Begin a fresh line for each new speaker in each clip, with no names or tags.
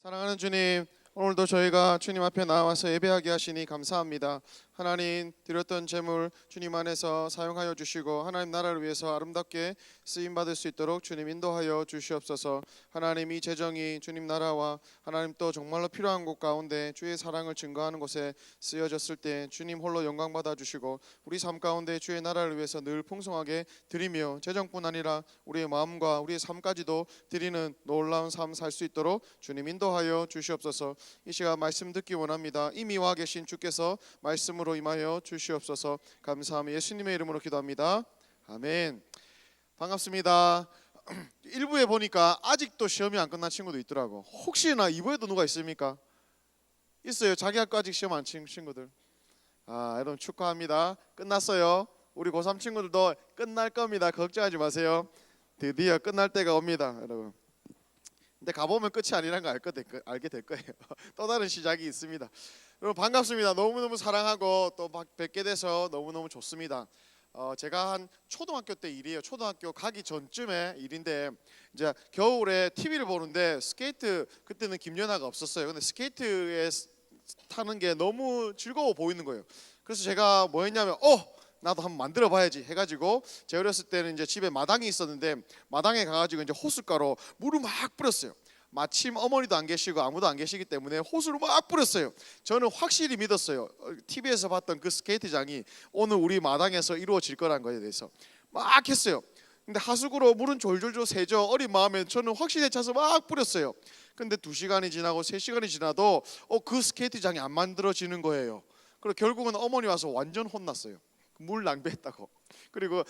사랑하는 주님, 오늘도 저희가 주님 앞에 나와서 예배하게 하시니 감사합니다. 하나님 드렸던 재물 주님 안에서 사용하여 주시고 하나님 나라를 위해서 아름답게 쓰임 받을 수 있도록 주님 인도하여 주시옵소서. 하나님 이 재정이 주님 나라와 하나님 또 정말로 필요한 곳 가운데 주의 사랑을 증거하는 곳에 쓰여졌을 때 주님 홀로 영광 받아 주시고 우리 삶 가운데 주의 나라를 위해서 늘 풍성하게 드리며 재정뿐 아니라 우리의 마음과 우리의 삶까지도 드리는 놀라운 삶 살 수 있도록 주님 인도하여 주시옵소서. 이 시간 말씀 듣기 원합니다. 이미 와 계신 주께서 말씀으로 임하여 주시옵소서. 감사하며 예수님의 이름으로 기도합니다. 아멘. 반갑습니다. 1부에 보니까 아직도 시험이 안 끝난 친구도 있더라고. 혹시나 2부에도 누가 있습니까? 있어요. 자기 학교 아직 시험 안 친 친구들. 여러분 축하합니다. 끝났어요. 우리 고3 친구들도 끝날 겁니다. 걱정하지 마세요. 드디어 끝날 때가 옵니다, 여러분. 근데 가보면 끝이 아니라는 거 알게 될 거예요. 또 다른 시작이 있습니다. 여러분 반갑습니다. 너무너무 사랑하고 또 뵙게 돼서 너무너무 좋습니다. 제가 한 초등학교 때 일이에요. 초등학교 가기 전쯤에 일인데 이제 겨울에 TV를 보는데 스케이트, 그때는 김연아가 없었어요. 근데 스케이트에 타는 게 너무 즐거워 보이는 거예요. 그래서 제가 뭐 했냐면 나도 한번 만들어 봐야지 해가지고 제가 어렸을 때는 이제 집에 마당이 있었는데 마당에 가가지고 이제 호숫가로 물을 막 뿌렸어요. 마침 어머니도 안 계시고 아무도 안 계시기 때문에 호수를 막 뿌렸어요. 저는 확실히 믿었어요. TV에서 봤던 그 스케이트장이 오늘 우리 마당에서 이루어질 거란 거에 대해서 막 했어요. 근데 하수구로 물은 졸졸졸 새죠. 어린 마음에 저는 확신에 차서 막 뿌렸어요. 근데 2시간이 지나고 3시간이 지나도 그 스케이트장이 안 만들어지는 거예요. 그리고 결국은 어머니 와서 완전 혼났어요. 물 낭비했다고. 그리고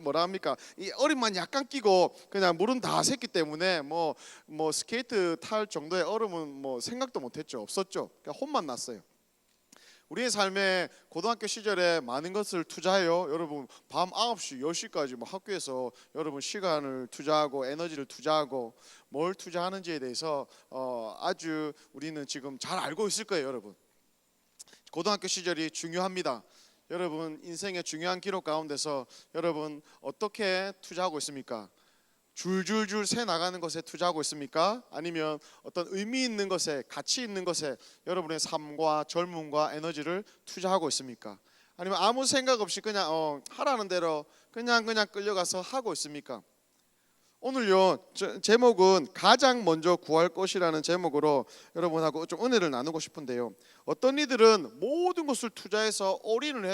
뭐라 합니까? 이 얼음만 약간 끼고 그냥 물은 다 샜기 때문에 뭐 스케이트 탈 정도의 얼음은 뭐 생각도 못했죠. 없었죠. 그러니까 혼만 났어요. 우리의 삶에 고등학교 시절에 많은 것을 투자해요. 여러분 밤 9시, 10시까지 뭐 학교에서 여러분 시간을 투자하고 에너지를 투자하고 뭘 투자하는지에 대해서 아주 우리는 지금 잘 알고 있을 거예요, 여러분. 고등학교 시절이 중요합니다. 여러분 인생의 중요한 기록 가운데서 여러분 어떻게 투자하고 있습니까? 줄줄줄 새 나가는 것에 투자하고 있습니까? 아니면 어떤 의미 있는 것에, 가치 있는 것에 여러분의 삶과 젊음과 에너지를 투자하고 있습니까? 아니면 아무 생각 없이 그냥 하라는 대로 그냥 끌려가서 하고 있습니까? 오늘요 제목은 가장 먼저 구할 것이라는 제목으로 여러분하고 좀 은혜를 나누고 싶은데요. 어떤 이들은 모든 것을 투자해서 올인을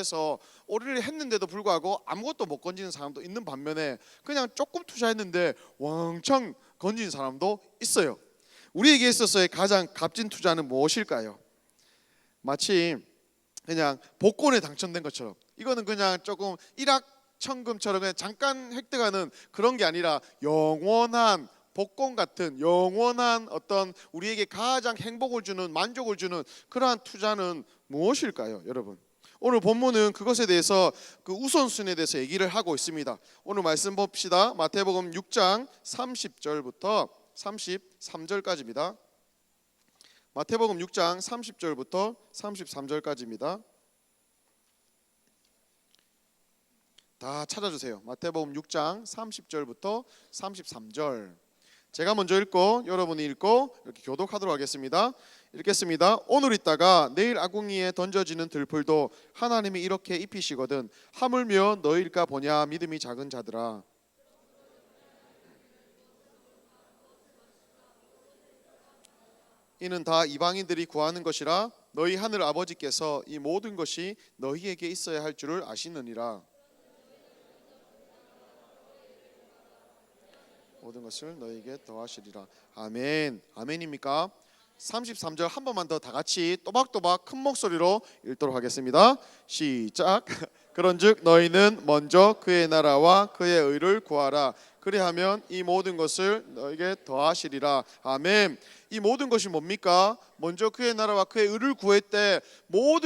했는데도 불구하고 아무것도 못 건지는 사람도 있는 반면에 그냥 조금 투자했는데 왕창 건진 사람도 있어요. 우리에게 있어서의 가장 값진 투자는 무엇일까요? 마치 그냥 복권에 당첨된 것처럼 이거는 그냥 조금 일확천금처럼 그냥 잠깐 획득하는 그런 게 아니라 영원한 복권 같은 영원한 어떤 우리에게 가장 행복을 주는 만족을 주는 그러한 투자는 무엇일까요, 여러분? 오늘 본문은 그것에 대해서 그 우선순위에 대해서 얘기를 하고 있습니다. 오늘 말씀 봅시다. 마태복음 6장 30절부터 33절까지입니다. 마태복음 6장 30절부터 33절까지입니다. 다 찾아주세요. 마태복음 6장 30절부터 33절. 제가 먼저 읽고 여러분이 읽고 이렇게 교독하도록 하겠습니다. 읽겠습니다. 오늘 있다가 내일 아궁이에 던져지는 들풀도 하나님이 이렇게 입히시거든 하물며 너희일까 보냐 믿음이 작은 자들아. 이는 다 이방인들이 구하는 것이라 너희 하늘 아버지께서 이 모든 것이 너희에게 있어야 할 줄을 아시느니라. 모든 것을 너희에게 더하시리라. 아멘. 아멘입니까? 33절 한 번만 더 다 같이 또박또박 큰 목소리로 읽도록 하겠습니다. 시작. 그런즉 너희는 먼저 그의 나라와 그의 의를 구하라. 그리하면 이 모든 것을 너에게 더하시리라. 아멘. 이 모든 것이 뭡니까? 먼저 그의 나라와 그의 의를 구할 때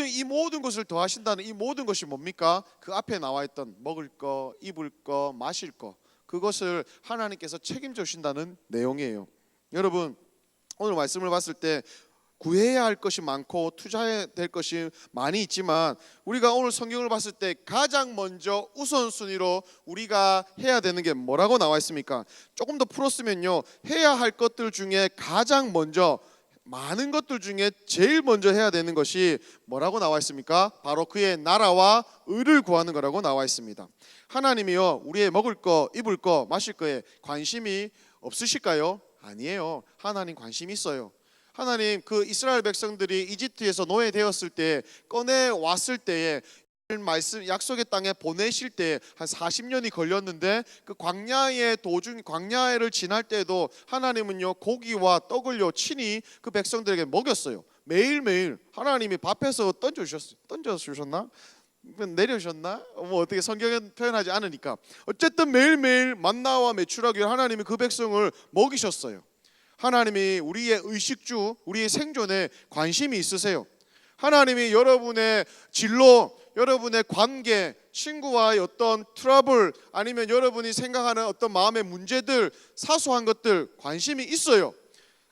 이 모든 것을 더하신다는 이 모든 것이 뭡니까? 그 앞에 나와 있던 먹을 거, 입을 거, 마실 거, 그것을 하나님께서 책임져 주신다는 내용이에요. 여러분 오늘 말씀을 봤을 때 구해야 할 것이 많고 투자해야 될 것이 많이 있지만 우리가 오늘 성경을 봤을 때 가장 먼저 우선순위로 우리가 해야 되는 게 뭐라고 나와 있습니까? 조금 더 풀었으면요, 해야 할 것들 중에 가장 먼저, 많은 것들 중에 제일 먼저 해야 되는 것이 뭐라고 나와 있습니까? 바로 그의 나라와 의를 구하는 거라고 나와 있습니다. 하나님이요, 우리의 먹을 거, 입을 거, 마실 거에 관심이 없으실까요? 아니에요. 하나님 관심이 있어요. 하나님 그 이스라엘 백성들이 이집트에서 노예되었을 때, 꺼내 왔을 때에, 말씀 약속의 땅에 보내실 때 한 40년이 걸렸는데, 그 광야의 도중, 광야를 지날 때도 하나님은요 고기와 떡을요 친히 그 백성들에게 먹였어요. 매일매일 하나님이 밥에서 던져주셨나? 내려주셨나? 뭐 어떻게 성경은 표현하지 않으니까 어쨌든 매일매일 만나와 메추라기를 하나님이 그 백성을 먹이셨어요. 하나님이 우리의 의식주, 우리의 생존에 관심이 있으세요. 하나님이 여러분의 진로, 여러분의 관계, 친구와의 어떤 트러블, 아니면 여러분이 생각하는 어떤 마음의 문제들, 사소한 것들 관심이 있어요.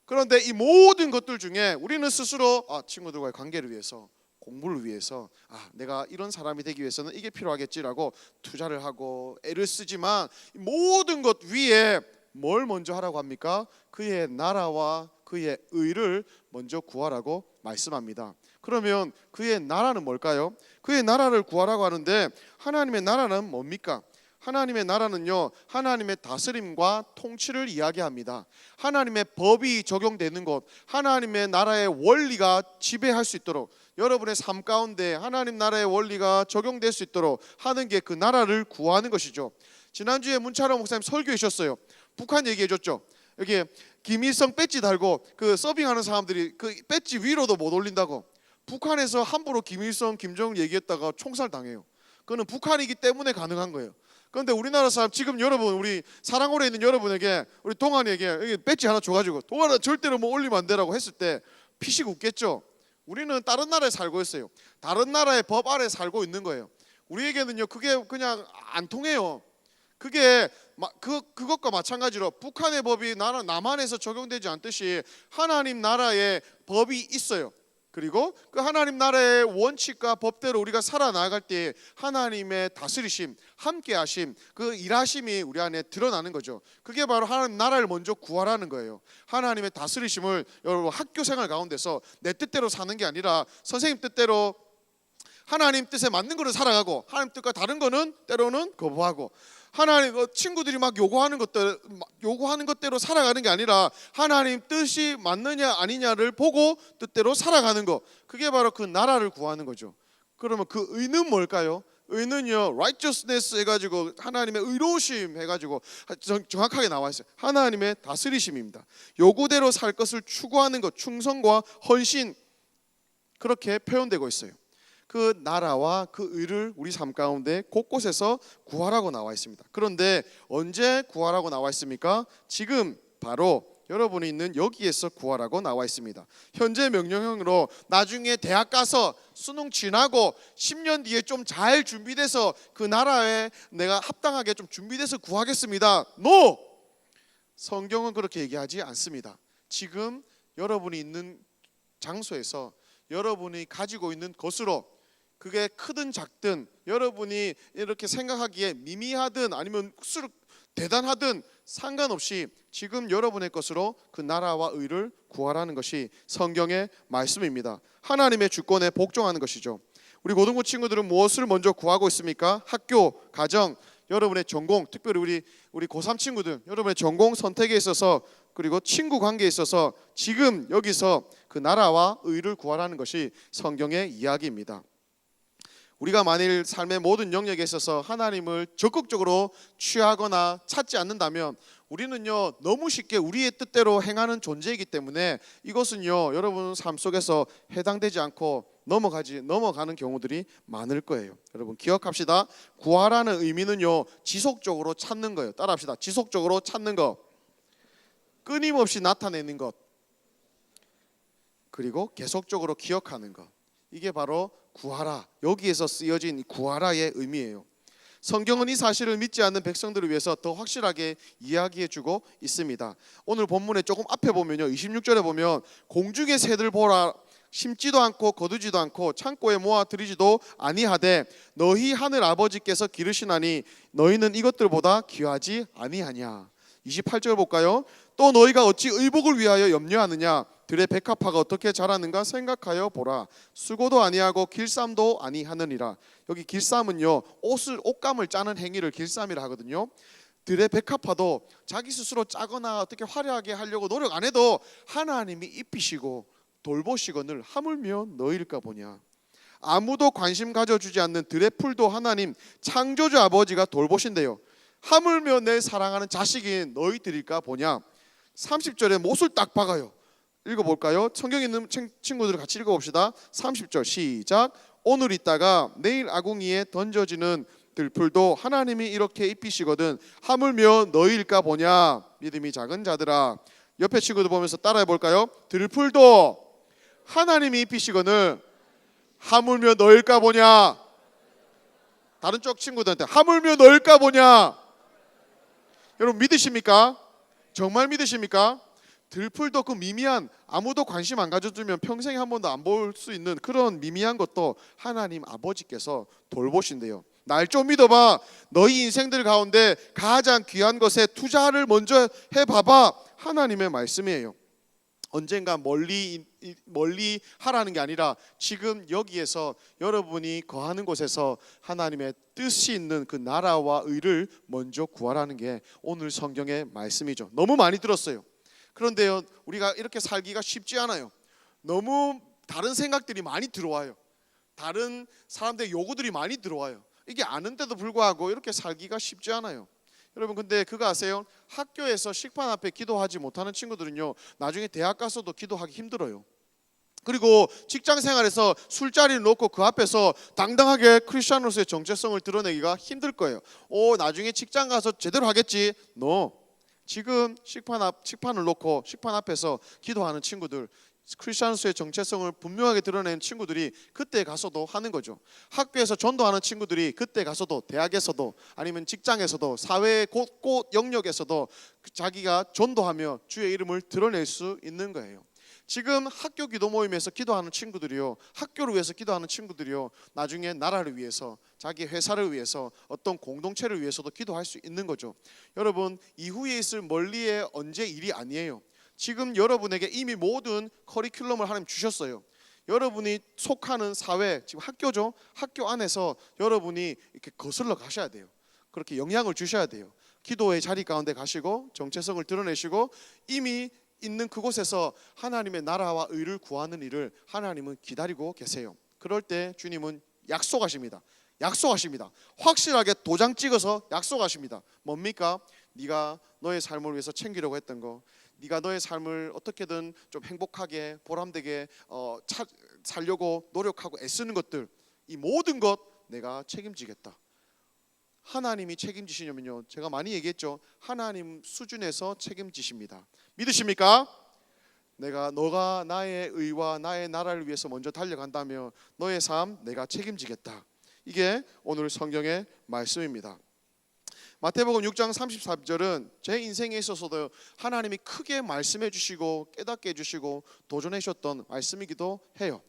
그런데 이 모든 것들 중에 우리는 스스로 친구들과의 관계를 위해서, 공부를 위해서, 내가 이런 사람이 되기 위해서는 이게 필요하겠지라고 투자를 하고 애를 쓰지만, 모든 것 위에 뭘 먼저 하라고 합니까? 그의 나라와 그의 의를 먼저 구하라고 말씀합니다. 그러면 그의 나라는 뭘까요? 그의 나라를 구하라고 하는데, 하나님의 나라는 뭡니까? 하나님의 나라는요, 하나님의 다스림과 통치를 이야기합니다. 하나님의 법이 적용되는 것, 하나님의 나라의 원리가 지배할 수 있도록, 여러분의 삶 가운데 하나님 나라의 원리가 적용될 수 있도록 하는 게 그 나라를 구하는 것이죠. 지난주에 문차로 목사님 설교해 주셨어요. 북한 얘기해 줬죠. 여기 김일성 배지 달고 그 서빙하는 사람들이 그 배지 위로도 못 올린다고. 북한에서 함부로 김일성, 김정은 얘기했다가 총살 당해요. 그거는 북한이기 때문에 가능한 거예요. 그런데 우리나라 사람, 지금 여러분, 우리 사랑홀에 있는 여러분에게, 우리 동안에게 여기 배지 하나 줘가지고 동안아 절대로 뭐 올리면 안 되라고 했을 때 피식 웃겠죠. 우리는 다른 나라에 살고 있어요. 다른 나라의 법 아래 살고 있는 거예요. 우리에게는요 그게 그냥 안 통해요. 그게 그것과 마찬가지로 북한의 법이 남한에서 적용되지 않듯이 하나님 나라의 법이 있어요. 그리고 그 하나님 나라의 원칙과 법대로 우리가 살아나갈 때 하나님의 다스리심, 함께하심, 그 일하심이 우리 안에 드러나는 거죠. 그게 바로 하나님 나라를 먼저 구하라는 거예요. 하나님의 다스리심을 여러분 학교 생활 가운데서 내 뜻대로 사는 게 아니라 선생님 뜻대로, 하나님 뜻에 맞는 거를 살아가고, 하나님 뜻과 다른 거는 때로는 거부하고, 하나님 친구들이 막 요구하는 것대로 살아가는 게 아니라 하나님 뜻이 맞느냐 아니냐를 보고 뜻대로 살아가는 거, 그게 바로 그 나라를 구하는 거죠. 그러면 그 의는 뭘까요? 의는요 righteousness 해가지고 하나님의 의로우심 해가지고 정확하게 나와 있어요. 하나님의 다스리심입니다. 요구대로 살 것을 추구하는 것, 충성과 헌신, 그렇게 표현되고 있어요. 그 나라와 그 의를 우리 삶 가운데 곳곳에서 구하라고 나와 있습니다. 그런데 언제 구하라고 나와 있습니까? 지금 바로 여러분이 있는 여기에서 구하라고 나와 있습니다. 현재 명령형으로 나중에 대학 가서 수능 지나고 10년 뒤에 좀 잘 준비돼서 그 나라에 내가 합당하게 좀 준비돼서 구하겠습니다. No! 성경은 그렇게 얘기하지 않습니다. 지금 여러분이 있는 장소에서 여러분이 가지고 있는 것으로, 그게 크든 작든, 여러분이 이렇게 생각하기에 미미하든 아니면 대단하든 상관없이 지금 여러분의 것으로 그 나라와 의를 구하라는 것이 성경의 말씀입니다. 하나님의 주권에 복종하는 것이죠. 우리 고등부 친구들은 무엇을 먼저 구하고 있습니까? 학교, 가정, 여러분의 전공, 특별히 우리 고3 친구들, 여러분의 전공 선택에 있어서, 그리고 친구 관계에 있어서 지금 여기서 그 나라와 의를 구하라는 것이 성경의 이야기입니다. 우리가 만일 삶의 모든 영역에 있어서 하나님을 적극적으로 취하거나 찾지 않는다면 우리는요 너무 쉽게 우리의 뜻대로 행하는 존재이기 때문에 이것은요 여러분 삶 속에서 해당되지 않고 넘어가는 경우들이 많을 거예요. 여러분 기억합시다. 구하라는 의미는요 지속적으로 찾는 거예요. 따라합시다. 지속적으로 찾는 것, 끊임없이 나타내는 것, 그리고 계속적으로 기억하는 것, 이게 바로 구하라, 여기에서 쓰여진 구하라의 의미예요. 성경은 이 사실을 믿지 않는 백성들을 위해서 더 확실하게 이야기해주고 있습니다. 오늘 본문에 조금 앞에 보면요, 26절에 보면 공중의 새들 보라, 심지도 않고 거두지도 않고 창고에 모아 들이지도 아니하되 너희 하늘 아버지께서 기르시나니 너희는 이것들보다 귀하지 아니하냐. 28절 볼까요? 또 너희가 어찌 의복을 위하여 염려하느냐. 들의 백합화가 어떻게 자라는가 생각하여 보라. 수고도 아니하고 길쌈도 아니하느니라. 여기 길쌈은요, 옷감을 짜는 행위를 길쌈이라 하거든요. 들의 백합화도 자기 스스로 짜거나 어떻게 화려하게 하려고 노력 안 해도 하나님이 입히시고 돌보시거늘 하물며 너희일까 보냐. 아무도 관심 가져주지 않는 들의 풀도 하나님 창조주 아버지가 돌보신대요. 하물며 내 사랑하는 자식인 너희들일까 보냐. 30절에 못을 딱 박아요. 읽어볼까요? 성경 있는 친구들 같이 읽어봅시다. 30절 시작. 오늘 있다가 내일 아궁이에 던져지는 들풀도 하나님이 이렇게 입히시거든 하물며 너희일까 보냐. 믿음이 작은 자들아. 옆에 친구들 보면서 따라해 볼까요? 들풀도 하나님이 입히시거늘 하물며 너일까 보냐. 다른 쪽 친구들한테 하물며 너일까 보냐. 여러분 믿으십니까? 정말 믿으십니까? 들풀도 그 미미한, 아무도 관심 안 가져주면 평생에 한 번도 안 볼 수 있는 그런 미미한 것도 하나님 아버지께서 돌보신대요. 날 좀 믿어봐. 너희 인생들 가운데 가장 귀한 것에 투자를 먼저 해봐봐. 하나님의 말씀이에요. 언젠가 멀리 하라는 게 아니라 지금 여기에서 여러분이 거하는 곳에서 하나님의 뜻이 있는 그 나라와 의를 먼저 구하라는 게 오늘 성경의 말씀이죠. 너무 많이 들었어요. 그런데요, 우리가 이렇게 살기가 쉽지 않아요. 너무 다른 생각들이 많이 들어와요. 다른 사람들의 요구들이 많이 들어와요. 이게 아는데도 불구하고 이렇게 살기가 쉽지 않아요. 여러분 근데 그거 아세요? 학교에서 식판 앞에 기도하지 못하는 친구들은요, 나중에 대학 가서도 기도하기 힘들어요. 그리고 직장 생활에서 술자리를 놓고 그 앞에서 당당하게 크리스천으로서의 정체성을 드러내기가 힘들 거예요. 나중에 직장 가서 제대로 하겠지. 지금 식판을 놓고 식판 앞에서 기도하는 친구들, 크리스천으로서의 정체성을 분명하게 드러낸 친구들이 그때 가서도 하는 거죠. 학교에서 전도하는 친구들이 그때 가서도, 대학에서도 아니면 직장에서도, 사회의 곳곳 영역에서도 자기가 전도하며 주의 이름을 드러낼 수 있는 거예요. 지금 학교 기도 모임에서 기도하는 친구들이요, 학교를 위해서 기도하는 친구들이요, 나중에 나라를 위해서, 자기 회사를 위해서, 어떤 공동체를 위해서도 기도할 수 있는 거죠. 여러분 이후에 있을 멀리의 언제 일이 아니에요. 지금 여러분에게 이미 모든 커리큘럼을 하나님 주셨어요. 여러분이 속하는 사회, 지금 학교죠. 학교 안에서 여러분이 이렇게 거슬러 가셔야 돼요. 그렇게 영향을 주셔야 돼요. 기도의 자리 가운데 가시고 정체성을 드러내시고 이미 있는 그곳에서 하나님의 나라와 의를 구하는 일을 하나님은 기다리고 계세요. 그럴 때 주님은 약속하십니다. 확실하게 도장 찍어서 약속하십니다. 뭡니까? 네가 너의 삶을 위해서 챙기려고 했던 거, 네가 너의 삶을 어떻게든 좀 행복하게 보람되게 살려고 노력하고 애쓰는 것들, 이 모든 것 내가 책임지겠다. 하나님이 책임지시려면요, 제가 많이 얘기했죠. 하나님 수준에서 책임지십니다. 믿으십니까? 너가 나의 의와 나의 나라를 위해서 먼저 달려간다며 너의 삶 내가 책임지겠다. 이게 오늘 성경의 말씀입니다. 마태복음 6장 33절은 제 인생에 있어서도 하나님이 크게 말씀해 주시고 깨닫게 해주시고 도전해 주셨던 말씀이기도 해요.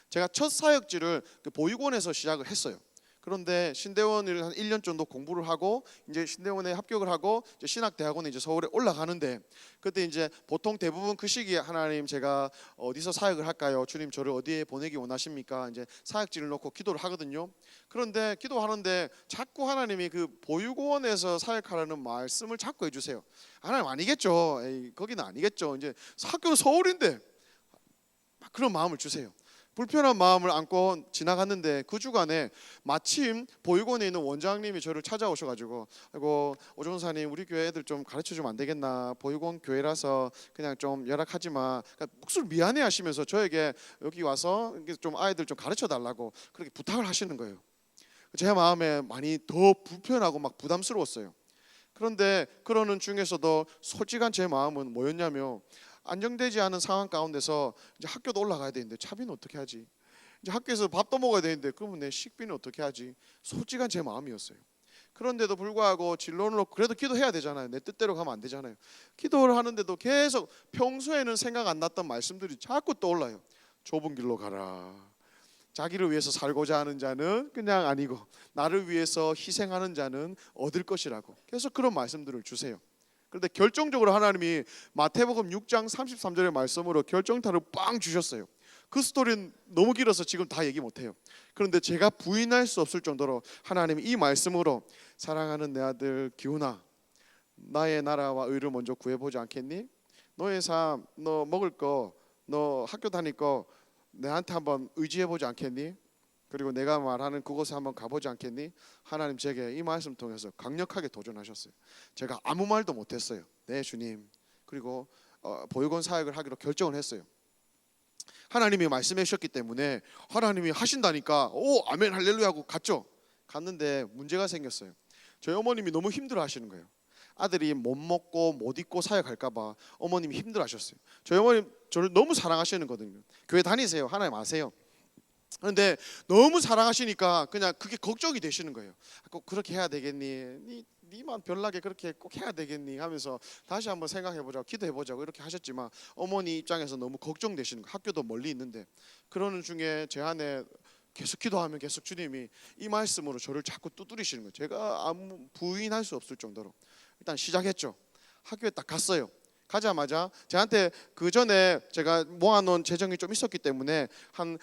제가 첫 사역지를 보육원에서 시작을 했어요. 그런데 신대원을 한 1년 정도 공부를 하고 이제 신대원에 합격을 하고 이제 신학대학원에 이제 서울에 올라가는데, 그때 이제 보통 대부분 그 시기에 하나님 제가 어디서 사역을 할까요? 주님 저를 어디에 보내기 원하십니까? 이제 사역지를 놓고 기도를 하거든요. 그런데 기도하는데 자꾸 하나님이 그 보육원에서 사역하라는 말씀을 자꾸 해주세요. 하나님 아니겠죠? 거기는 아니겠죠. 이제 학교는 서울인데 막 그런 마음을 주세요. 불편한 마음을 안고 지나갔는데 그 주간에 마침 보육원에 있는 원장님이 저를 찾아오셔가지고, 아이고 오종사님 우리 교회 애들 좀 가르쳐주면 안 되겠나, 보육원 교회라서 그냥 좀 열악하지만, 그러니까 목소리 미안해 하시면서 저에게 여기 와서 좀 아이들 좀 가르쳐달라고 그렇게 부탁을 하시는 거예요. 제 마음에 많이 더 불편하고 막 부담스러웠어요. 그런데 그러는 중에서도 솔직한 제 마음은 뭐였냐면, 안정되지 않은 상황 가운데서 이제 학교도 올라가야 되는데 차비는 어떻게 하지? 이제 학교에서 밥도 먹어야 되는데 그러면 내 식비는 어떻게 하지? 솔직한 제 마음이었어요. 그런데도 불구하고 진로를 놓고 그래도 기도해야 되잖아요. 내 뜻대로 가면 안 되잖아요. 기도를 하는데도 계속 평소에는 생각 안 났던 말씀들이 자꾸 떠올라요. 좁은 길로 가라. 자기를 위해서 살고자 하는 자는 그냥 아니고 나를 위해서 희생하는 자는 얻을 것이라고 계속 그런 말씀들을 주세요. 그런데 결정적으로 하나님이 마태복음 6장 33절의 말씀으로 결정타를 빵 주셨어요. 그 스토리는 너무 길어서 지금 다 얘기 못해요. 그런데 제가 부인할 수 없을 정도로 하나님이 이 말씀으로 사랑하는 내 아들 기훈아, 나의 나라와 의를 먼저 구해보지 않겠니? 너의 삶, 너 먹을 거, 너 학교 다닐 거 내한테 한번 의지해보지 않겠니? 그리고 내가 말하는 그곳에 한번 가보지 않겠니? 하나님 제게 이 말씀 통해서 강력하게 도전하셨어요. 제가 아무 말도 못했어요. 네 주님. 그리고 보육원 사역을 하기로 결정을 했어요. 하나님이 말씀해 주셨기 때문에 하나님이 하신다니까 오 아멘 할렐루야 하고 갔죠. 갔는데 문제가 생겼어요. 저희 어머님이 너무 힘들어 하시는 거예요. 아들이 못 먹고 못 입고 사역할까 봐 어머님이 힘들어 하셨어요. 저희 어머님 저를 너무 사랑하시는 거거든요. 교회 다니세요. 하나님 아세요. 그런데 너무 사랑하시니까 그냥 그게 걱정이 되시는 거예요. 꼭 그렇게 해야 되겠니? 니만 별나게 그렇게 꼭 해야 되겠니? 하면서 다시 한번 생각해보자고 기도해보자고 이렇게 하셨지만 어머니 입장에서 너무 걱정되시는 거예요. 학교도 멀리 있는데. 그러는 중에 제 안에 계속 기도하면 계속 주님이 이 말씀으로 저를 자꾸 두드리시는 거예요. 제가 아무 부인할 수 없을 정도로 일단 시작했죠. 학교에 딱 갔어요. 가자마자 저한테 그 전에 제가 모아놓은 재정이 좀 있었기 때문에 한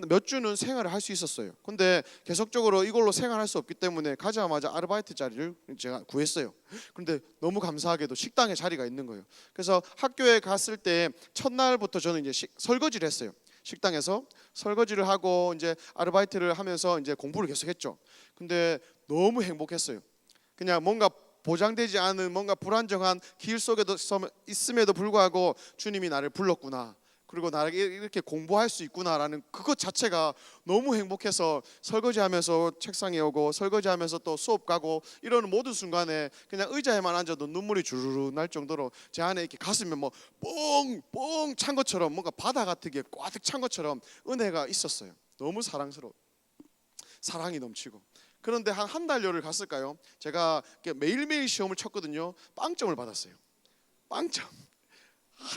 몇 주는 생활을 할 수 있었어요. 근데 계속적으로 이걸로 생활할 수 없기 때문에 가자마자 아르바이트 자리를 제가 구했어요. 그런데 너무 감사하게도 식당에 자리가 있는 거예요. 그래서 학교에 갔을 때 첫날부터 저는 이제 설거지를 했어요. 식당에서 설거지를 하고 이제 아르바이트를 하면서 이제 공부를 계속했죠. 근데 너무 행복했어요. 그냥 뭔가 보장되지 않은 뭔가 불안정한 길 속에도 있음에도 불구하고 주님이 나를 불렀구나. 그리고 나에게 이렇게 공부할 수 있구나라는 그것 자체가 너무 행복해서 설거지하면서 책상에 오고 설거지하면서 또 수업 가고 이러는 모든 순간에 그냥 의자에만 앉아도 눈물이 주르르 날 정도로 제 안에 이렇게 가슴에 뭐 뻥뻥 찬 것처럼 뭔가 바다 같은 게 꽉 찬 것처럼 은혜가 있었어요. 너무 사랑스러워. 사랑이 넘치고. 그런데 한 달여를 갔을까요? 제가 매일매일 시험을 쳤거든요. 빵점을 받았어요. 빵점.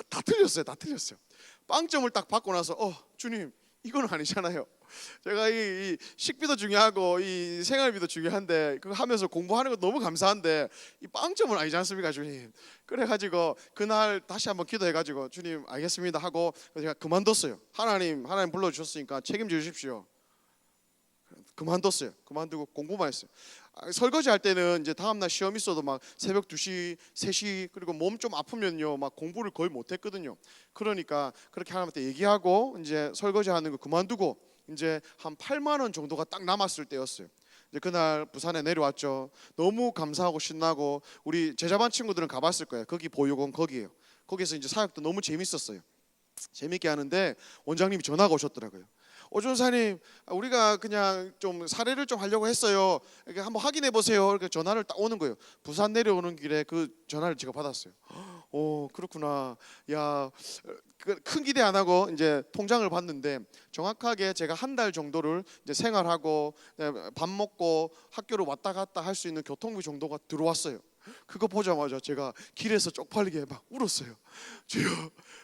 다 틀렸어요. 다 틀렸어요. 빵점을 딱 받고 나서 주님 이건 아니잖아요. 제가 이 식비도 중요하고 이 생활비도 중요한데 그거 하면서 공부하는 거 너무 감사한데 이 빵점은 아니지 않습니까 주님. 그래가지고 그날 다시 한번 기도해가지고 주님 알겠습니다 하고 제가 그만뒀어요. 하나님 불러주셨으니까 책임져 주십시오. 그만뒀어요. 그만두고 공부만 했어요. 설거지 할 때는 이제 다음날 시험 있어도 막 새벽 2시, 3시 그리고 몸 좀 아프면요 막 공부를 거의 못했거든요. 그러니까 그렇게 하나님한테 얘기하고 이제 설거지 하는 거 그만두고 이제 한 8만 원 정도가 딱 남았을 때였어요. 이제 그날 부산에 내려왔죠. 너무 감사하고 신나고 우리 제자반 친구들은 가봤을 거예요. 거기 보육원 거기에요. 거기서 이제 사역도 너무 재밌었어요. 재밌게 하는데 원장님이 전화가 오셨더라고요. 오전사님 우리가 그냥 좀 사례를 좀 하려고 했어요. 이렇게 한번 확인해 보세요. 이렇게 전화를 딱 오는 거예요. 부산 내려오는 길에 그 전화를 제가 받았어요. 오 그렇구나. 야 큰 기대 안 하고 이제 통장을 봤는데 정확하게 제가 한 달 정도를 이제 생활하고 밥 먹고 학교를 왔다 갔다 할 수 있는 교통비 정도가 들어왔어요. 그거 보자마자 제가 길에서 쪽팔리게 막 울었어요. 주여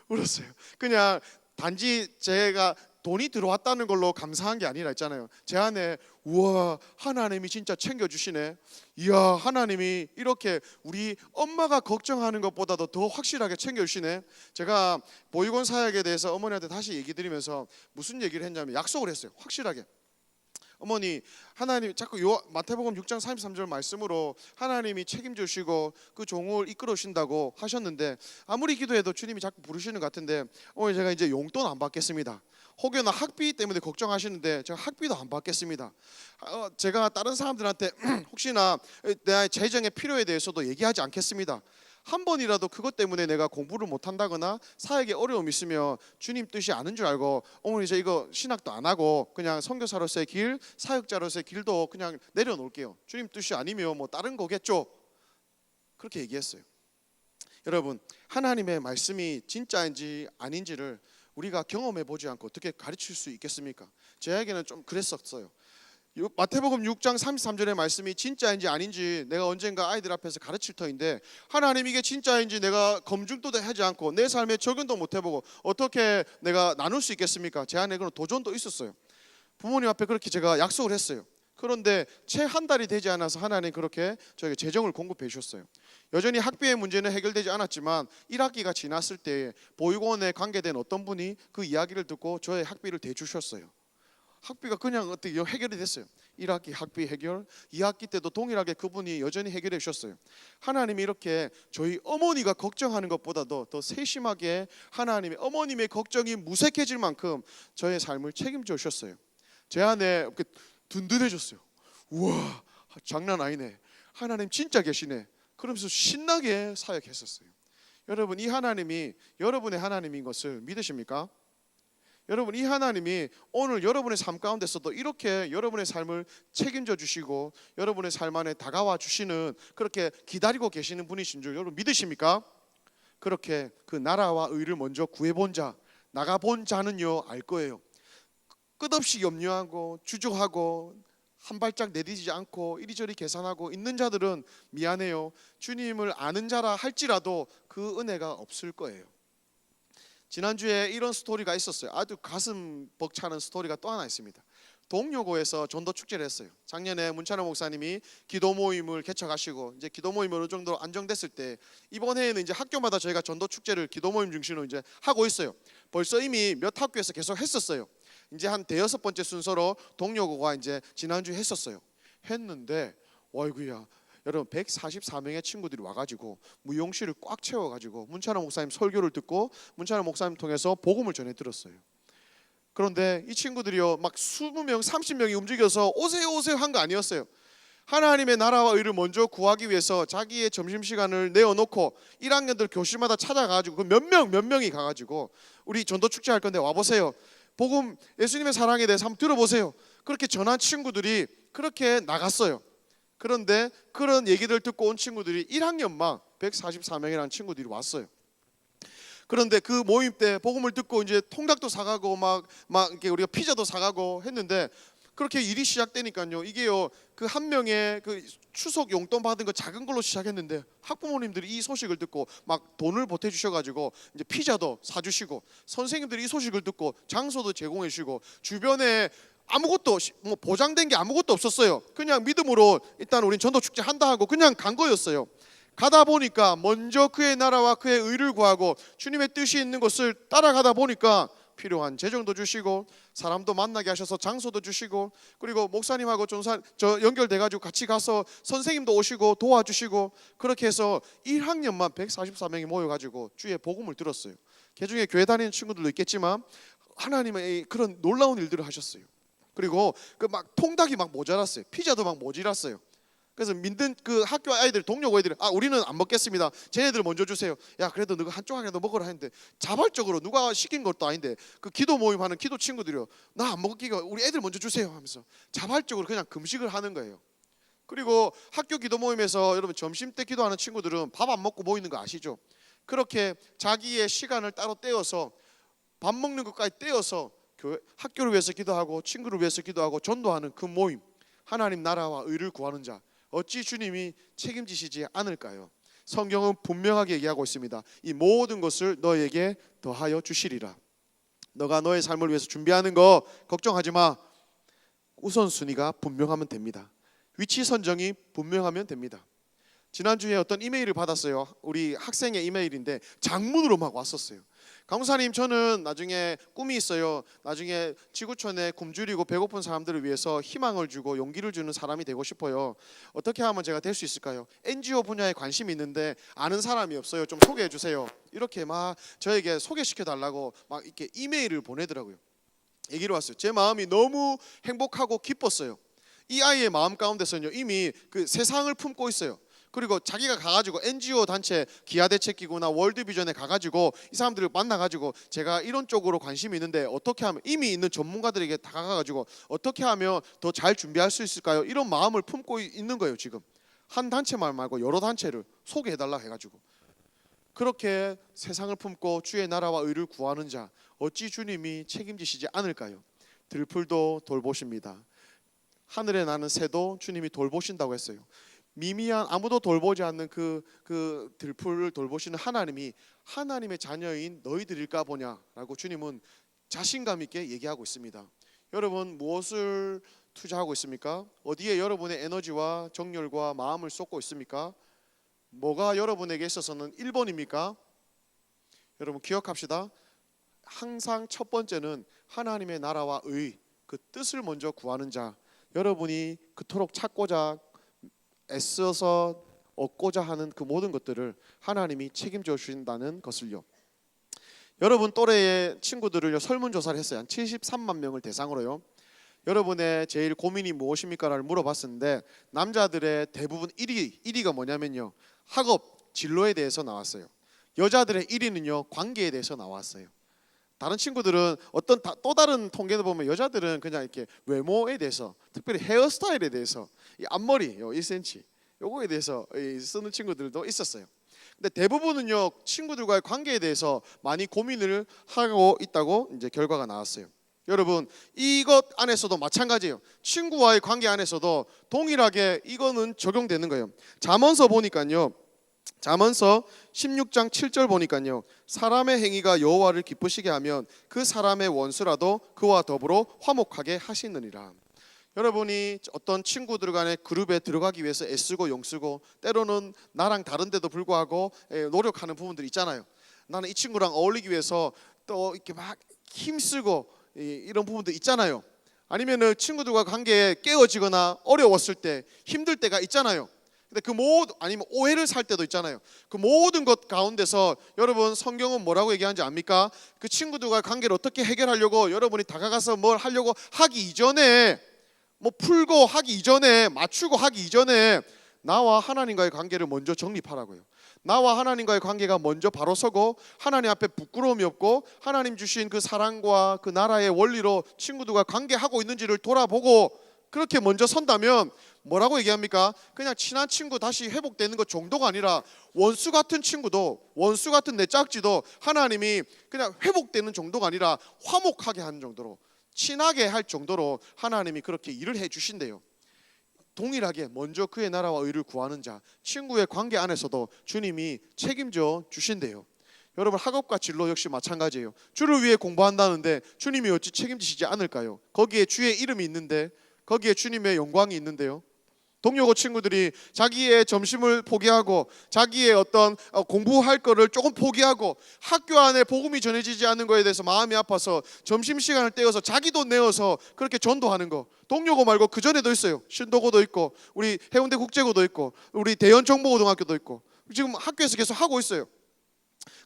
울었어요. 그냥 단지 제가 돈이 들어왔다는 걸로 감사한 게 아니라 있잖아요. 제 안에 우와 하나님이 진짜 챙겨주시네. 이야 하나님이 이렇게 우리 엄마가 걱정하는 것보다도 더 확실하게 챙겨주시네. 제가 보육원 사역에 대해서 어머니한테 다시 얘기 드리면서 무슨 얘기를 했냐면 약속을 했어요. 확실하게. 어머니 하나님 자꾸 마태복음 6장 33절 말씀으로 하나님이 책임져 주시고 그 종을 이끌어 주신다고 하셨는데 아무리 기도해도 주님이 자꾸 부르시는 것 같은데 어머니 제가 이제 용돈 안 받겠습니다. 혹여나 학비 때문에 걱정하시는데 제가 학비도 안 받겠습니다. 제가 다른 사람들한테 혹시나 내 재정의 필요에 대해서도 얘기하지 않겠습니다. 한 번이라도 그것 때문에 내가 공부를 못한다거나 사역에 어려움이 있으면 주님 뜻이 아는 줄 알고 어머니 저 이거 신학도 안 하고 그냥 선교사로서의 길 사역자로서의 길도 그냥 내려놓을게요. 주님 뜻이 아니면 뭐 다른 거겠죠. 그렇게 얘기했어요. 여러분 하나님의 말씀이 진짜인지 아닌지를 우리가 경험해 보지 않고 어떻게 가르칠 수 있겠습니까? 저에게는 좀 그랬었어요. 마태복음 6장 33절의 말씀이 진짜인지 아닌지 내가 언젠가 아이들 앞에서 가르칠 터인데, 하나님 이게 진짜인지 내가 검증도 하지 않고 내 삶에 적용도 못 해보고 어떻게 내가 나눌 수 있겠습니까? 제 안에 그런 도전도 있었어요. 부모님 앞에 그렇게 제가 약속을 했어요. 그런데 채 한 달이 되지 않아서 하나님 그렇게 저에게 재정을 공급해 주셨어요. 여전히 학비의 문제는 해결되지 않았지만 1학기가 지났을 때 보육원에 관계된 어떤 분이 그 이야기를 듣고 저의 학비를 대주셨어요. 학비가 그냥 어떻게 해결이 됐어요. 1학기 학비 해결, 2학기 때도 동일하게 그분이 여전히 해결해 주셨어요. 하나님이 이렇게 저희 어머니가 걱정하는 것보다도 더 세심하게 하나님의 어머님의 걱정이 무색해질 만큼 저의 삶을 책임져 주셨어요. 제 안에 든든해졌어요. 우와, 장난 아니네. 하나님 진짜 계시네. 그러면서 신나게 사역했었어요. 여러분, 이 하나님이 여러분의 하나님인 것을 믿으십니까? 여러분, 이 하나님이 오늘 여러분의 삶 가운데서도 이렇게 여러분의 삶을 책임져 주시고 여러분의 삶 안에 다가와 주시는, 그렇게 기다리고 계시는 분이신 줄 여러분 믿으십니까? 그렇게 그 나라와 의를 먼저 구해본 자, 나가본 자는요 알 거예요. 끝없이 염려하고 주저하고 한 발짝 내디디지 않고 이리저리 계산하고 있는 자들은 미안해요, 주님을 아는 자라 할지라도 그 은혜가 없을 거예요. 지난주에 이런 스토리가 있었어요. 아주 가슴 벅차는 스토리가 또 하나 있습니다. 동료고에서 전도 축제를 했어요. 작년에 문찬호 목사님이 기도 모임을 개척하시고 이제 기도 모임이 어느 정도 안정됐을 때 이번 해에는 이제 학교마다 저희가 전도 축제를 기도 모임 중심으로 이제 하고 있어요. 벌써 이미 몇 학교에서 계속 했었어요. 이제 한 대여섯 번째 순서로 동료고가 이제 지난주에 했었어요. 했는데 와이구야, 여러분 144명의 친구들이 와가지고 무용실을 꽉 채워가지고 문찬호 목사님 설교를 듣고 문찬호 목사님 통해서 복음을 전해 들었어요. 그런데 이 친구들이요 막 20명 30명이 움직여서 오세요 오세요 한 거 아니었어요. 하나님의 나라와 의를 먼저 구하기 위해서 자기의 점심시간을 내어놓고 1학년들 교실마다 찾아가지고 그 몇 명이 가가지고 우리 전도축제 할 건데 와보세요, 복음 예수님의 사랑에 대해서 한번 들어보세요, 그렇게 전한 친구들이 그렇게 나갔어요. 그런데 그런 얘기를 듣고 온 친구들이 1학년만 144명이라는 친구들이 왔어요. 그런데 그 모임 때 복음을 듣고 이제 통닭도 사가고 막 이렇게 우리가 피자도 사가고 했는데, 그렇게 일이 시작되니까요 이게요 그 한 명의 그 추석 용돈 받은 거 작은 걸로 시작했는데 학부모님들이 이 소식을 듣고 막 돈을 보태 주셔가지고 이제 피자도 사주시고, 선생님들이 이 소식을 듣고 장소도 제공해 주시고, 주변에 아무것도 뭐 보장된 게 아무것도 없었어요. 그냥 믿음으로 일단 우린 전도 축제 한다 하고 그냥 간 거였어요. 가다 보니까 먼저 그의 나라와 그의 의를 구하고 주님의 뜻이 있는 것을 따라가다 보니까 필요한 재정도 주시고 사람도 만나게 하셔서 장소도 주시고, 그리고 목사님하고 저 연결돼가지고 같이 가서 선생님도 오시고 도와주시고, 그렇게 해서 1학년만 144명이 모여가지고 주의 복음을 들었어요. 그중에 교회 다니는 친구들도 있겠지만 하나님의 그런 놀라운 일들을 하셨어요. 그리고 그 막 통닭이 막 모자랐어요. 피자도 막 모자랐어요. 그래서 민든 그 학교 아이들, 동료 아이들이 우리는 안 먹겠습니다, 쟤네들 먼저 주세요. 야 그래도 너가 한쪽이라도 먹으라 했는데 자발적으로 누가 시킨 것도 아닌데 그 기도 모임하는 기도 친구들이요 나 안 먹기가 우리 애들 먼저 주세요 하면서 자발적으로 그냥 금식을 하는 거예요. 그리고 학교 기도 모임에서 여러분 점심 때 기도하는 친구들은 밥 안 먹고 모이는 거 아시죠? 그렇게 자기의 시간을 따로 떼어서 밥 먹는 것까지 떼어서 학교를 위해서 기도하고 친구를 위해서 기도하고 전도하는 그 모임, 하나님 나라와 의를 구하는 자, 어찌 주님이 책임지시지 않을까요? 성경은 분명하게 얘기하고 있습니다. 이 모든 것을 너에게 더하여 주시리라. 너가 너의 삶을 위해서 준비하는 거 걱정하지 마. 우선순위가 분명하면 됩니다. 위치 선정이 분명하면 됩니다. 지난주에 어떤 이메일을 받았어요. 우리 학생의 이메일인데 장문으로 막 왔었어요. 강사님, 저는 나중에 꿈이 있어요. 나중에 지구촌에 굶주리고 배고픈 사람들을 위해서 희망을 주고 용기를 주는 사람이 되고 싶어요. 어떻게 하면 제가 될 수 있을까요? NGO 분야에 관심이 있는데 아는 사람이 없어요. 좀 소개해 주세요. 이렇게 막 저에게 소개시켜 달라고 막 이렇게 이메일을 보내더라고요. 얘기를 왔어요. 제 마음이 너무 행복하고 기뻤어요. 이 아이의 마음 가운데서는요 이미 그 세상을 품고 있어요. 그리고 자기가 가가지고 NGO 단체 기아대책기구나 월드비전에 가가지고 이 사람들을 만나가지고 제가 이런 쪽으로 관심이 있는데 어떻게 하면, 이미 있는 전문가들에게 다가가가지고 어떻게 하면 더 잘 준비할 수 있을까요? 이런 마음을 품고 있는 거예요. 지금 한 단체만 말고 여러 단체를 소개해달라 해가지고, 그렇게 세상을 품고 주의 나라와 의를 구하는 자, 어찌 주님이 책임지시지 않을까요? 들풀도 돌보십니다. 하늘에 나는 새도 주님이 돌보신다고 했어요. 미미한 아무도 돌보지 않는 그 들풀을 돌보시는 하나님이 하나님의 자녀인 너희들일까 보냐라고 주님은 자신감 있게 얘기하고 있습니다. 여러분 무엇을 투자하고 있습니까? 어디에 여러분의 에너지와 정열과 마음을 쏟고 있습니까? 뭐가 여러분에게 있어서는 1번입니까? 여러분 기억합시다. 항상 첫 번째는 하나님의 나라와 의, 그 뜻을 먼저 구하는 자, 여러분이 그토록 찾고자 애써서 얻고자 하는 그 모든 것들을 하나님이 책임져 주신다는 것을요. 여러분 또래의 친구들을 설문조사를 했어요. 한 73만 명을 대상으로요. 여러분의 제일 고민이 무엇입니까를 물어봤었는데 남자들의 대부분 1위가 뭐냐면요, 학업, 진로에 대해서 나왔어요. 여자들의 1위는요 관계에 대해서 나왔어요. 다른 친구들은 어떤 또 다른 통계를 보면 여자들은 그냥 이렇게 외모에 대해서, 특별히 헤어스타일에 대해서, 이 앞머리 1cm 요거에 대해서 쓰는 친구들도 있었어요. 근데 대부분은요 친구들과의 관계에 대해서 많이 고민을 하고 있다고 이제 결과가 나왔어요. 여러분 이것 안에서도 마찬가지예요. 친구와의 관계 안에서도 동일하게 이거는 적용되는 거예요. 잠언서 보니까요, 잠언서 16장 7절 보니까요, 사람의 행위가 여호와를 기쁘시게 하면 그 사람의 원수라도 그와 더불어 화목하게 하시느니라. 여러분이 어떤 친구들 간의 그룹에 들어가기 위해서 애쓰고 용쓰고 때로는 나랑 다른데도 불구하고 노력하는 부분들 있잖아요. 나는 이 친구랑 어울리기 위해서 또 이렇게 막 힘쓰고 이런 부분도 있잖아요. 아니면은 친구들과 관계에 깨어지거나 어려웠을 때 힘들 때가 있잖아요. 근데 그 모든, 아니면 오해를 살 때도 있잖아요. 그 모든 것 가운데서 여러분 성경은 뭐라고 얘기하는지 압니까? 그 친구들과 관계를 어떻게 해결하려고 여러분이 다가가서 뭘 하려고 하기 이전에, 뭐 풀고 하기 이전에, 맞추고 하기 이전에 나와 하나님과의 관계를 먼저 정립하라고요. 나와 하나님과의 관계가 먼저 바로 서고 하나님 앞에 부끄러움이 없고 하나님 주신 그 사랑과 그 나라의 원리로 친구들과 관계하고 있는지를 돌아보고 그렇게 먼저 선다면 뭐라고 얘기합니까? 그냥 친한 친구 다시 회복되는 것 정도가 아니라 원수 같은 친구도, 원수 같은 내 짝지도 하나님이 그냥 회복되는 정도가 아니라 화목하게 하는 정도로, 친하게 할 정도로 하나님이 그렇게 일을 해주신대요. 동일하게 먼저 그의 나라와 의를 구하는 자, 친구의 관계 안에서도 주님이 책임져 주신대요. 여러분 학업과 진로 역시 마찬가지예요. 주를 위해 공부한다는데 주님이 어찌 책임지시지 않을까요? 거기에 주의 이름이 있는데, 거기에 주님의 영광이 있는데요. 동료고 친구들이 자기의 점심을 포기하고 자기의 어떤 공부할 거를 조금 포기하고 학교 안에 복음이 전해지지 않는 거에 대해서 마음이 아파서 점심시간을 떼어서 자기 돈 내어서 그렇게 전도하는 거, 동료고 말고 그 전에도 있어요. 신도고도 있고 우리 해운대 국제고도 있고 우리 대연정보고등학교도 있고 지금 학교에서 계속 하고 있어요.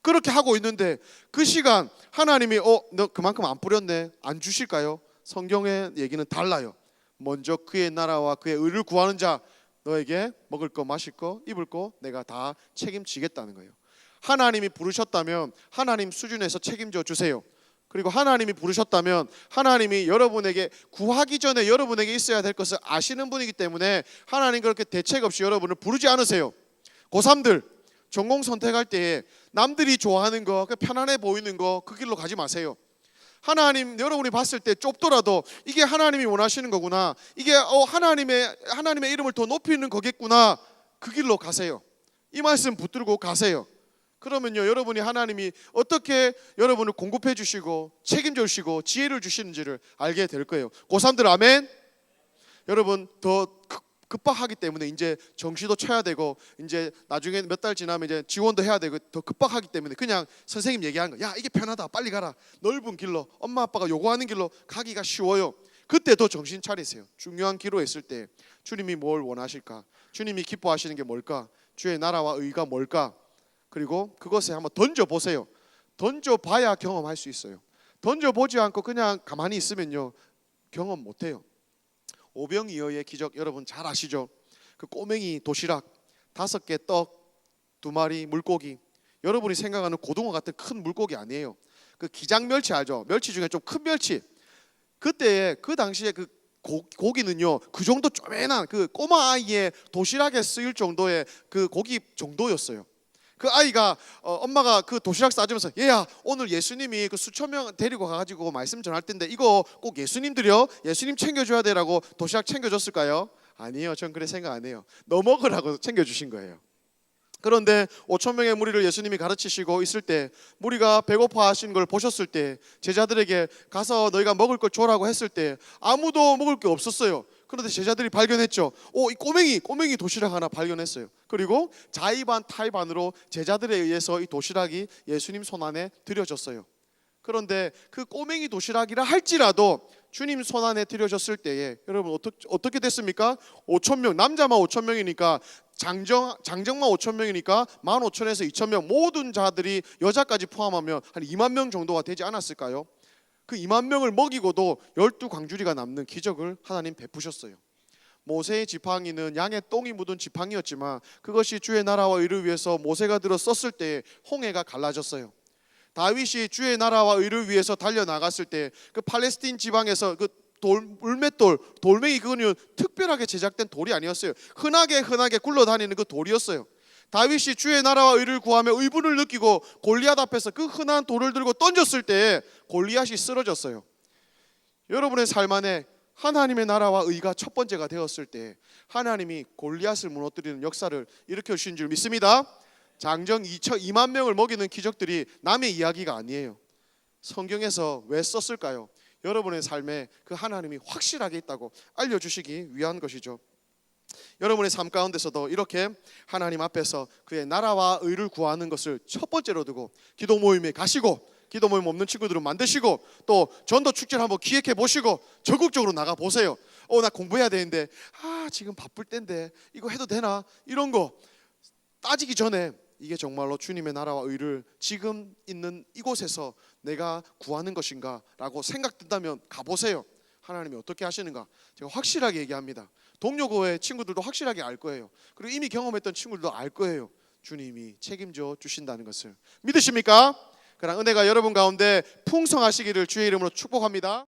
그렇게 하고 있는데 그 시간 하나님이 너 그만큼 안 뿌렸네, 안 주실까요? 성경의 얘기는 달라요. 먼저 그의 나라와 그의 의를 구하는 자, 너에게 먹을 거 마실 거 입을 거 내가 다 책임지겠다는 거예요. 하나님이 부르셨다면 하나님 수준에서 책임져 주세요. 그리고 하나님이 부르셨다면 하나님이 여러분에게 구하기 전에 여러분에게 있어야 될 것을 아시는 분이기 때문에 하나님 그렇게 대책 없이 여러분을 부르지 않으세요. 고3들 전공 선택할 때에 남들이 좋아하는 거, 편안해 보이는 거 그 길로 가지 마세요. 하나님 여러분이 봤을 때 좁더라도 이게 하나님이 원하시는 거구나, 이게 하나님의 이름을 더 높이는 거겠구나, 그 길로 가세요. 이 말씀 붙들고 가세요. 그러면요 여러분이 하나님이 어떻게 여러분을 공급해 주시고 책임져 주시고 지혜를 주시는지를 알게 될 거예요. 고3들 아멘. 여러분 더 급박하기 때문에 이제 정시도 쳐야 되고 이제 나중에 몇 달 지나면 이제 지원도 해야 되고 더 급박하기 때문에 그냥 선생님 얘기하는 거, 야 이게 편하다 빨리 가라, 넓은 길로 엄마 아빠가 요구하는 길로 가기가 쉬워요. 그때 더 정신 차리세요. 중요한 기로에 있을 때 주님이 뭘 원하실까, 주님이 기뻐하시는 게 뭘까, 주의 나라와 의가 뭘까, 그리고 그것에 한번 던져보세요. 던져봐야 경험할 수 있어요. 던져보지 않고 그냥 가만히 있으면요 경험 못해요. 오병이어의 기적 여러분 잘 아시죠? 그 꼬맹이 도시락 5개 떡 2마리 물고기, 여러분이 생각하는 고등어 같은 큰 물고기 아니에요. 그 기장멸치 알죠? 멸치 중에 좀 큰 멸치. 그때 그 당시에 그 고기는요 그 정도 쪼매난 그 꼬마 아이의 도시락에 쓰일 정도의 그 고기 정도였어요. 그 아이가 엄마가 그 도시락 싸주면서 얘야 오늘 예수님이 그 수천 명 데리고 가가지고 말씀 전할 텐데 이거 꼭 예수님 드려 예수님 챙겨줘야 되라고 도시락 챙겨줬을까요? 아니요, 전 그래 생각 안 해요. 너 먹으라고 챙겨주신 거예요. 그런데 5천 명의 무리를 예수님이 가르치시고 있을 때 무리가 배고파하신 걸 보셨을 때 제자들에게 가서 너희가 먹을 걸 줘라고 했을 때 아무도 먹을 게 없었어요. 그런데 제자들이 발견했죠. 이 꼬맹이 도시락 하나 발견했어요. 그리고 자의반 타의반으로 제자들에 의해서 이 도시락이 예수님 손 안에 드려졌어요. 그런데 그 꼬맹이 도시락이라 할지라도 주님 손 안에 드려졌을 때에 여러분 어떻게 됐습니까? 5천 명, 남자만 5천 명이니까 장정만 5천 명이니까 15,000에서 2천 명 모든 자들이 여자까지 포함하면 한 2만 명 정도가 되지 않았을까요? 그 2만 명을 먹이고도 12광주리가 남는 기적을 하나님 베푸셨어요. 모세의 지팡이는 양의 똥이 묻은 지팡이였지만 그것이 주의 나라와 의를 위해서 모세가 들어 썼을 때 홍해가 갈라졌어요. 다윗이 주의 나라와 의를 위해서 달려나갔을 때 그 팔레스틴 지방에서 그 울맷돌, 돌멩이 그거는 특별하게 제작된 돌이 아니었어요. 흔하게 굴러다니는 그 돌이었어요. 다윗이 주의 나라와 의를 구하며 의분을 느끼고 골리앗 앞에서 그 흔한 돌을 들고 던졌을 때 골리앗이 쓰러졌어요. 여러분의 삶 안에 하나님의 나라와 의가 첫 번째가 되었을 때 하나님이 골리앗을 무너뜨리는 역사를 일으켜 주신 줄 믿습니다. 장정 2만 명을 먹이는 기적들이 남의 이야기가 아니에요. 성경에서 왜 썼을까요? 여러분의 삶에 그 하나님이 확실하게 있다고 알려주시기 위한 것이죠. 여러분의 삶 가운데서도 이렇게 하나님 앞에서 그의 나라와 의를 구하는 것을 첫 번째로 두고 기도 모임에 가시고 기도 모임 없는 친구들은 만드시고 또 전도 축제를 한번 기획해 보시고 적극적으로 나가 보세요. 나 공부해야 되는데 지금 바쁠 때인데 이거 해도 되나? 이런 거 따지기 전에 이게 정말로 주님의 나라와 의를 지금 있는 이곳에서 내가 구하는 것인가 라고 생각된다면 가보세요. 하나님이 어떻게 하시는가 제가 확실하게 얘기합니다. 동료교회 친구들도 확실하게 알 거예요. 그리고 이미 경험했던 친구들도 알 거예요. 주님이 책임져 주신다는 것을 믿으십니까? 그러나 은혜가 여러분 가운데 풍성하시기를 주의 이름으로 축복합니다.